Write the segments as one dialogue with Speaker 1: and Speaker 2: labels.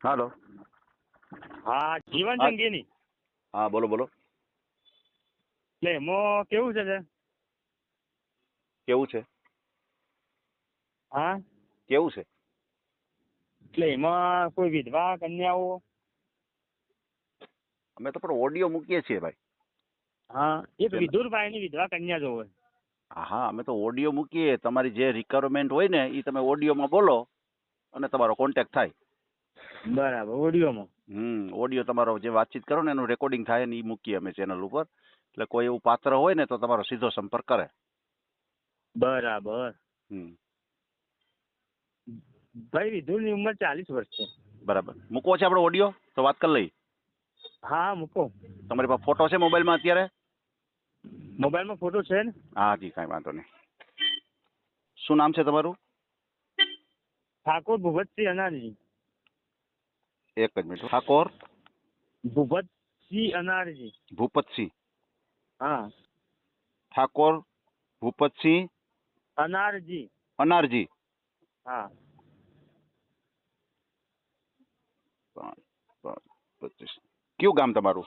Speaker 1: હાલો.
Speaker 2: હા જીવન
Speaker 1: હા
Speaker 2: જંગીની
Speaker 1: હા, બોલો બોલો.
Speaker 2: એટલે એમાં કેવું છે
Speaker 1: કેવું છે?
Speaker 2: હા
Speaker 1: કેવું છે?
Speaker 2: એટલે એમાં કોઈ વિધવા કન્યાઓ?
Speaker 1: અમે તો પણ ઓડિયો મૂકીએ છીએ ભાઈ.
Speaker 2: હા એક
Speaker 1: જેમ-
Speaker 2: વિધુરભાઈની વિધવા કન્યા જોવે.
Speaker 1: હા, અમે તો ઓડિયો મૂકીએ. તમારી જે રિક્વાયરમેન્ટ હોય ને એ તમે ઓડિયોમાં બોલો અને તમારો કોન્ટેક્ટ થાય.
Speaker 2: બરાબર ઓડિયોમાં.
Speaker 1: ઓડિયો તમારો જે વાતચીત કરો ને એનું રેકોર્ડિંગ થાય ને એ મૂકીએ અમે ચેનલ ઉપર. એટલે કોઈ એવું પાત્ર હોય ને તો તમારો સીધો સંપર્ક કરે.
Speaker 2: બરાબર.
Speaker 1: હમ
Speaker 2: ભાઈ વિધુરની ઉંમર 40 વર્ષ છે.
Speaker 1: બરાબર. મૂકવો છે આપણે ઓડિયો તો વાત કરી લઈ.
Speaker 2: હા મૂકો.
Speaker 1: તમારી પાસે ફોટો છે મોબાઈલમાં અત્યારે?
Speaker 2: મોબાઈલમાં ફોટો છે ને?
Speaker 1: હા જી, કાંઈ વાંધો નહીં. શું નામ છે તમારું?
Speaker 2: ઠાકોર ભૂપતસિંહ અનારજી.
Speaker 1: એક જ મિનિટ. ઠાકોર
Speaker 2: ભૂપતસિંહ અનારજી.
Speaker 1: ભૂપતસિંહ.
Speaker 2: હા
Speaker 1: ઠાકોર ભૂપતસિંહ
Speaker 2: અનારજી.
Speaker 1: અનારજી.
Speaker 2: હા
Speaker 1: 25. કયું ગામ તમારું?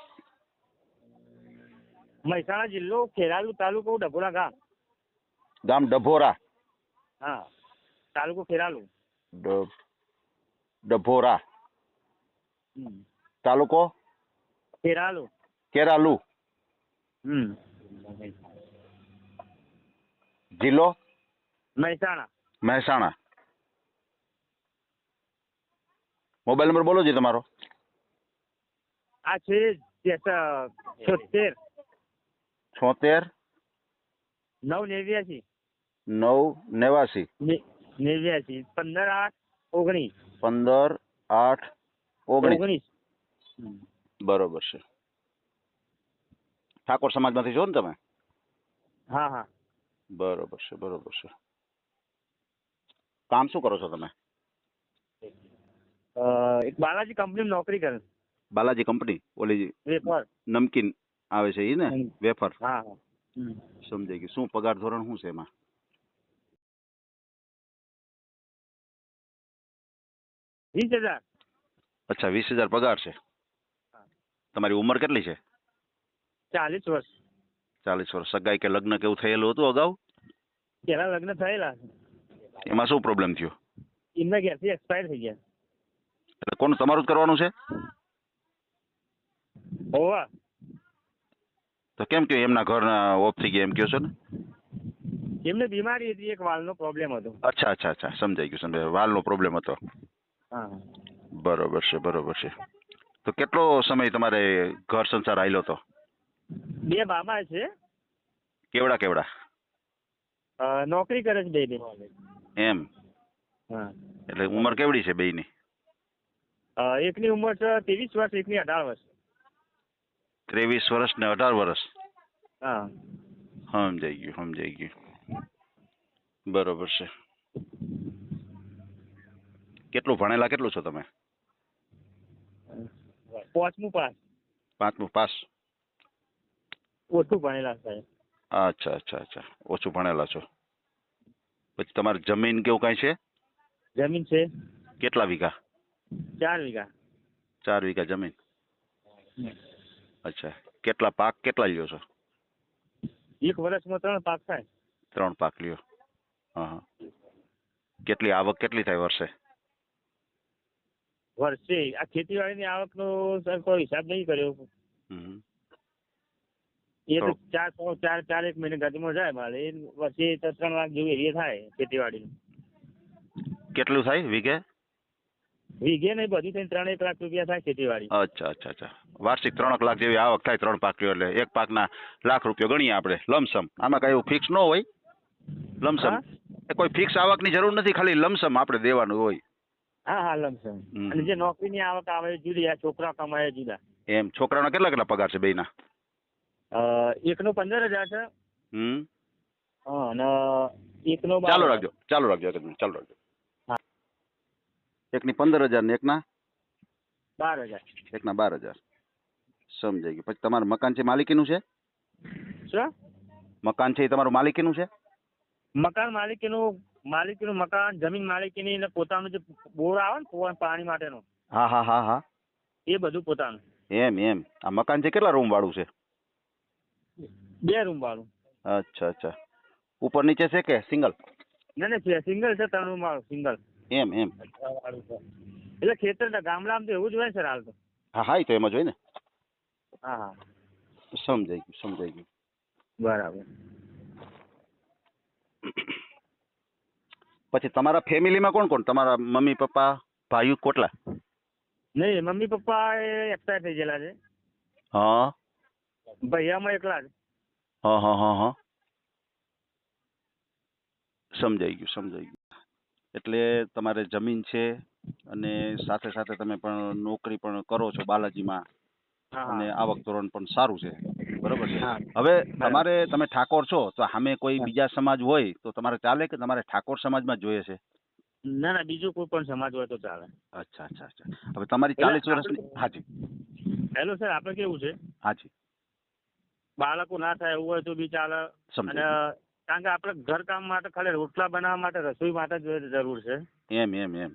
Speaker 2: મહેસાણા જિલ્લો, ખેરાલુ તાલુકો, ડભોરા ગામ.
Speaker 1: ગામ ડભોરા.
Speaker 2: હા તાલુકો ખેરાલુ.
Speaker 1: ડભોરા. તાલુકો
Speaker 2: ખેરાલુ.
Speaker 1: કેરાલુ. જિલ્લો
Speaker 2: મહેસાણા.
Speaker 1: મહેસાણા. મોબાઈલ નંબર બોલો જી તમારો.
Speaker 2: આ છે 76
Speaker 1: 76
Speaker 2: 989
Speaker 1: 989
Speaker 2: 89 15 8 19
Speaker 1: 15 8 19.
Speaker 2: 19.
Speaker 1: બરોબર છે. ઠાકોર સમાજમાંથી છો ને તમે?
Speaker 2: હા હા.
Speaker 1: બરોબર છે, બરોબર છે. કામ શું કરો છો તમે?
Speaker 2: એક બાલાજી કંપનીમાં નોકરી કરે.
Speaker 1: બાલાજી કંપની ઓલી
Speaker 2: વેપાર.
Speaker 1: નમકીન આવે છે એ ને? વેફર.
Speaker 2: હા હા.
Speaker 1: સમજાઈ ગયું. શું પગાર ધોરણ શું છે એમાં?
Speaker 2: 20,000.
Speaker 1: અચ્છા, 20,000 પગાર છે. તમારી ઉંમર કેટલી છે?
Speaker 2: 40 વર્ષ.
Speaker 1: 40 વર્ષ. સગાઈ કે લગ્ન કેવું થયેલું હતું અગાઉ?
Speaker 2: પેલા લગ્ન થયેલા.
Speaker 1: એમાં શું પ્રોબ્લેમ થયો?
Speaker 2: એમના ઘેરથી એક્સપાયર થઈ ગયા.
Speaker 1: એટલે કોનું, તમારું જ કરવાનું છે?
Speaker 2: હોવા.
Speaker 1: તો કેમ કે એમના ઘરના ઓફ થઈ ગયા એમ કહો છો ને?
Speaker 2: એમને બીમારી હતી, એક વાળનો પ્રોબ્લેમ હતો.
Speaker 1: અચ્છા અચ્છા અચ્છા, સમજાઈ ગયું, સમજાય. વાલનો પ્રોબ્લેમ હતો.
Speaker 2: હા.
Speaker 1: બરોબર છે, બરોબર છે. તો કેટલો સમય તમારે ઘર સંસાર આયલો હતો?
Speaker 2: 2 બાબા છે.
Speaker 1: કેવડા કેવડા?
Speaker 2: નોકરી કરે છે બે.
Speaker 1: એમ?
Speaker 2: હા.
Speaker 1: એટલે ઉંમર કેવડી છે બેયની?
Speaker 2: એકની ઉંમર છે 23 વર્ષ, એકની 18 વર્ષ.
Speaker 1: 23 વર્ષ ને 18 વર્ષ.
Speaker 2: હા.
Speaker 1: સમજાઈ ગયું, સમજાઈ ગયું. બરોબર છે. કેટલું ભણેલા કેટલું છો તમે?
Speaker 2: 5મું પાસ.
Speaker 1: 5મું પાસ.
Speaker 2: ઓછું ભણેલા સાહેબ.
Speaker 1: અચ્છા અચ્છા અચ્છા, ઓછું ભણેલા છો. પછી તમારે જમીન કેવું કાંઈ છે?
Speaker 2: જમીન છે.
Speaker 1: કેટલા વીઘા?
Speaker 2: 4 વીઘા.
Speaker 1: 4 વીઘા જમીન. અચ્છા. કેટલા પાક કેટલા લ્યો છો?
Speaker 2: એક વર્ષમાં 3 પાક થાય.
Speaker 1: 3 પાક લ્યો. હા હા. કેટલી આવક કેટલી થાય વર્ષે?
Speaker 2: વર્ષે આ ખેતીવાડીની આવકનો સર કોઈ હિસાબ નહીં કર્યો. એ તો 4 એક મહિને ગતિમાં જાય મારે. એ વર્ષે 3 લાખ જેવું એ થાય ખેતીવાડીનું.
Speaker 1: કેટલું થાય વીઘે?
Speaker 2: વીઘે નહીં, બધી થઈને 3-1 લાખ રૂપિયા થાય ખેતીવાડી.
Speaker 1: અચ્છા અચ્છા અચ્છા. વાર્ષિક 3 લાખ જેવી આવક થાય 3 પાક લ્યો એટલે એક પાકના લાખ રૂપિયા ગણીએ આપણે લમસમ. આમાં કઈ એવું ફિક્સ ન હોય? લમસમ કોઈ ફિક્સ આવકની જરૂર નથી, ખાલી લમસમ આપણે દેવાનું હોય.
Speaker 2: હા હા લમસમ. અને જે નોકરીની આવક આવે એ જુદી, આ છોકરા કમાય જુદા.
Speaker 1: એમ. છોકરાનો કેટલા કેટલા પગાર છે બેયના?
Speaker 2: એકનો 15,000 છે. અને એકનો
Speaker 1: ચાલુ રાખજો, ચાલુ રાખજો, ચાલુ રાખજો. એકની 15,000 ને એકના
Speaker 2: 12,000.
Speaker 1: એકના 12,000. સમજાઈ ગયું. પછી તમારું મકાન છે માલિકીનું છે?
Speaker 2: શું?
Speaker 1: મકાન છે એ તમારું માલિકીનું છે?
Speaker 2: મકાન માલિકીનું મકાન, જમીન માલિકીની, ને પોતાનું જે બોર આવે ને પાણી માટેનો
Speaker 1: હા હા હા હા.
Speaker 2: એ બધું પોતાનું.
Speaker 1: એમ એમ. આ મકાન છે કેટલા રૂમ વાળું છે?
Speaker 2: 2 રૂમ વાળું.
Speaker 1: અચ્છા અચ્છા. ઉપર નીચે છે કે સિંગલ?
Speaker 2: ના સિંગલ છે, 3 રૂમ વાળું સિંગલ.
Speaker 1: એમ એમ.
Speaker 2: એટલે ખેતર ગામડામાં તો એવું જ હોય ને સર હાલ તો.
Speaker 1: હા હા, એ તો એમ જ હોય ને.
Speaker 2: હા હા.
Speaker 1: સમજાઈ ગયું સમજાઈ ગયું.
Speaker 2: બરાબર.
Speaker 1: પછી તમારા ફેમિલીમાં કોણ કોણ? તમારા મમ્મી પપ્પા ભાઈઓ કોટલા?
Speaker 2: નહીં, મમ્મી પપ્પા એ એક્સપાયર થઈ ગયેલા છે.
Speaker 1: હા
Speaker 2: ભૈયામાં એકલા જ.
Speaker 1: હા હા હા હા. સમજાઈ ગયું સમજાઈ ગયું. એટલે તમારે જમીન છે અને સાથે સાથે તમે પણ નોકરી પણ કરો છો બાલાજીમાં
Speaker 2: હા
Speaker 1: અને
Speaker 2: હા.
Speaker 1: આવક ધોરણ પણ સારું છે, બરોબર છે.
Speaker 2: હા
Speaker 1: હવે
Speaker 2: બરાબર.
Speaker 1: તમારે તમે ઠાકોર છો તો સામે કોઈ
Speaker 2: હા.
Speaker 1: બીજા સમાજ હોય તો તમારે ચાલે કે તમારે ઠાકોર સમાજમાં જ જોઈએ છે?
Speaker 2: ના બીજું કોઈ પણ સમાજ હોય તો ચાલે.
Speaker 1: અચ્છા અચ્છા અચ્છા. હવે તમારી
Speaker 2: એટલે
Speaker 1: 40 વર્ષની હાજી
Speaker 2: હેલો સર, આપણે કેવું છે,
Speaker 1: હાજી
Speaker 2: બાળકો ના થાય એવું હોય તો બી ચાલે. અને
Speaker 1: સમજાઈ
Speaker 2: કારણ કે આપણે ઘરકામ માટે ખાલી રોટલા બનાવવા માટે, રસોઈ માટે જ જરૂર છે
Speaker 1: ગયું. એમ એમ એમ.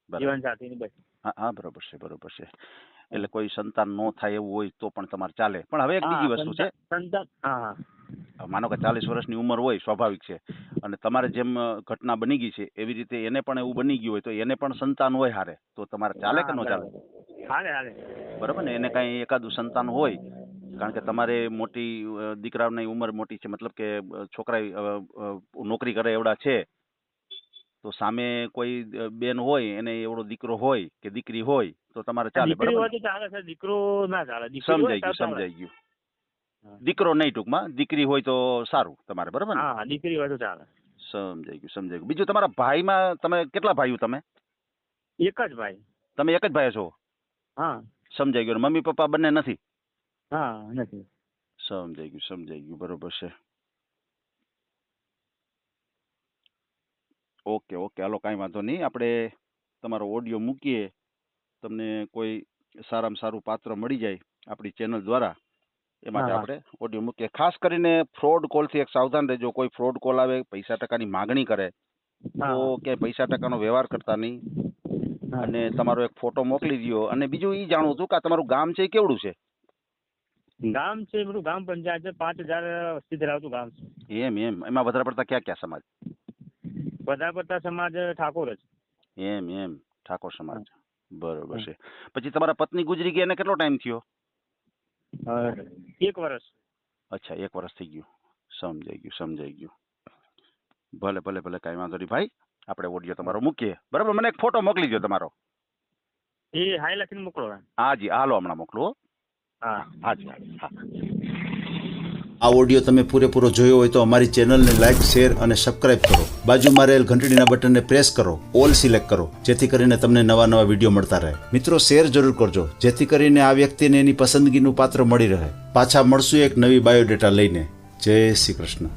Speaker 1: બરાબર.
Speaker 2: જીવન સાથીની. બસ.
Speaker 1: હા હા, બરોબર છે બરોબર છે. એટલે કોઈ સંતાન ન થાય એવું હોય તો પણ તમારે ચાલે. પણ હવે એક
Speaker 2: હા
Speaker 1: બીજી વસ્તુ છે,
Speaker 2: સંતાન. હા હા.
Speaker 1: માનો કે 40 વર્ષની ઉંમર હોય, સ્વાભાવિક છે, અને તમારે જેમ ઘટના બની ગઈ છે એવી રીતે એને પણ એવું બની ગયું હોય તો એને પણ સંતાન હોય હારે, તો તમારે ચાલે કે
Speaker 2: હા
Speaker 1: ન ચાલે?
Speaker 2: બરાબર. હાલે હાલે.
Speaker 1: બરાબર ને? એને કાંઈ એકાદું સંતાન હોય, કારણ કે તમારે મોટી દીકરાની ઉંમર મોટી છે, મતલબ કે છોકરા નોકરી કરે એવડા છે, તો સામે કોઈ બેન હોય એને એવડો દીકરો હોય કે દીકરી હોય તો તમારે ચાલે.
Speaker 2: દીકરી
Speaker 1: બરાબર
Speaker 2: હોય
Speaker 1: ને?
Speaker 2: તો ચાલે સર, દીકરો ના ચાલે. દીકરી હોય
Speaker 1: સમજાઈ
Speaker 2: તો
Speaker 1: ગયું
Speaker 2: ચાલે.
Speaker 1: સમજાઈ ગયું.
Speaker 2: હા.
Speaker 1: દીકરો નહીં, ટૂંકમાં દીકરી હોય તો સારું તમારે. બરાબર ને?
Speaker 2: હા દીકરી હોય તો ચાલે.
Speaker 1: સમજાઈ ગયું સમજાઈ ગયું. બીજું તમારા ભાઈમાં તમે કેટલા ભાઈઓ? તમે
Speaker 2: એક જ ભાઈ.
Speaker 1: તમે એક જ ભાઈ છો?
Speaker 2: હા.
Speaker 1: સમજાઈ ગયું. મમ્મી પપ્પા બંને નથી?
Speaker 2: હા નથી.
Speaker 1: સમજાઈ ગયું સમજાઈ ગયું. બરોબર છે. ઓકે ઓકે, હાલો કાંઈ વાંધો નહીં. આપણે તમારો ઓડિયો મૂકીએ, તમને કોઈ સારામાં સારું પાત્ર મળી જાય આપણી ચેનલ દ્વારા, એ માટે
Speaker 2: હા હા.
Speaker 1: આપણે ઓડિયો મૂકીએ. ખાસ કરીને ફ્રોડ કોલથી એક સાવધાન રહેજો. કોઈ ફ્રોડ કોલ આવે, પૈસા ટકાની માગણી કરે તો
Speaker 2: હા
Speaker 1: ક્યાંય પૈસા ટકાનો વ્યવહાર કરતા નહીં.
Speaker 2: હા.
Speaker 1: અને તમારો એક ફોટો મોકલી દો. અને બીજું એ જાણવું હતું કે આ તમારું ગામ છે એ કેવડું છે?
Speaker 2: ગામ છે બધું ગ્રામ પંચાયત છે, 5000 વસ્તી ધરાવતું ગામ છે.
Speaker 1: એમ એમ. એમાં વધારે પડતા ક્યાં ક્યાં સમાજ?
Speaker 2: બધા પડતા સમાજ ઠાકોર જ.
Speaker 1: એમ એમ. ઠાકોર સમાજ. બરોબર
Speaker 2: હા.
Speaker 1: છે. પછી તમારા પત્ની ગુજરી ગયા એને કેટલો ટાઈમ થયો?
Speaker 2: 1 વર્ષ.
Speaker 1: અચ્છા, 1 વર્ષ થઈ ગયું. સમજાઈ ગયું સમજાઈ ગયું. ભલે ભલે ભલે, કાંઈ વાંધો નહીં ભાઈ. આપણે ઓડિયો તમારો મૂકીએ. બરાબર? મને એક ફોટો મોકલી દો તમારો.
Speaker 2: એ હાઈ લખીને મોકલો.
Speaker 1: હાજી, હાલો હમણાં મોકલું હો.
Speaker 2: હા.
Speaker 1: હાજી હા.
Speaker 3: આ ઓડિયો તમે પૂરેપૂરો જોયો હોય તો અમારી ચેનલને લાઇક, શેર અને સબસ્ક્રાઇબ કરો. બાજુમાં રહેલ ઘંટડીના બટનને પ્રેસ કરો, ઓલ સિલેક્ટ કરો, જેથી કરીને તમને નવા નવા વિડીયો મળતા રહે. મિત્રો, શેર જરૂર કરજો, જેથી કરીને આ વ્યક્તિને એની પસંદગીનું પાત્ર મળી રહે. પાછા મળશું એક નવી બાયોડેટા લઈને. જય શ્રી કૃષ્ણ.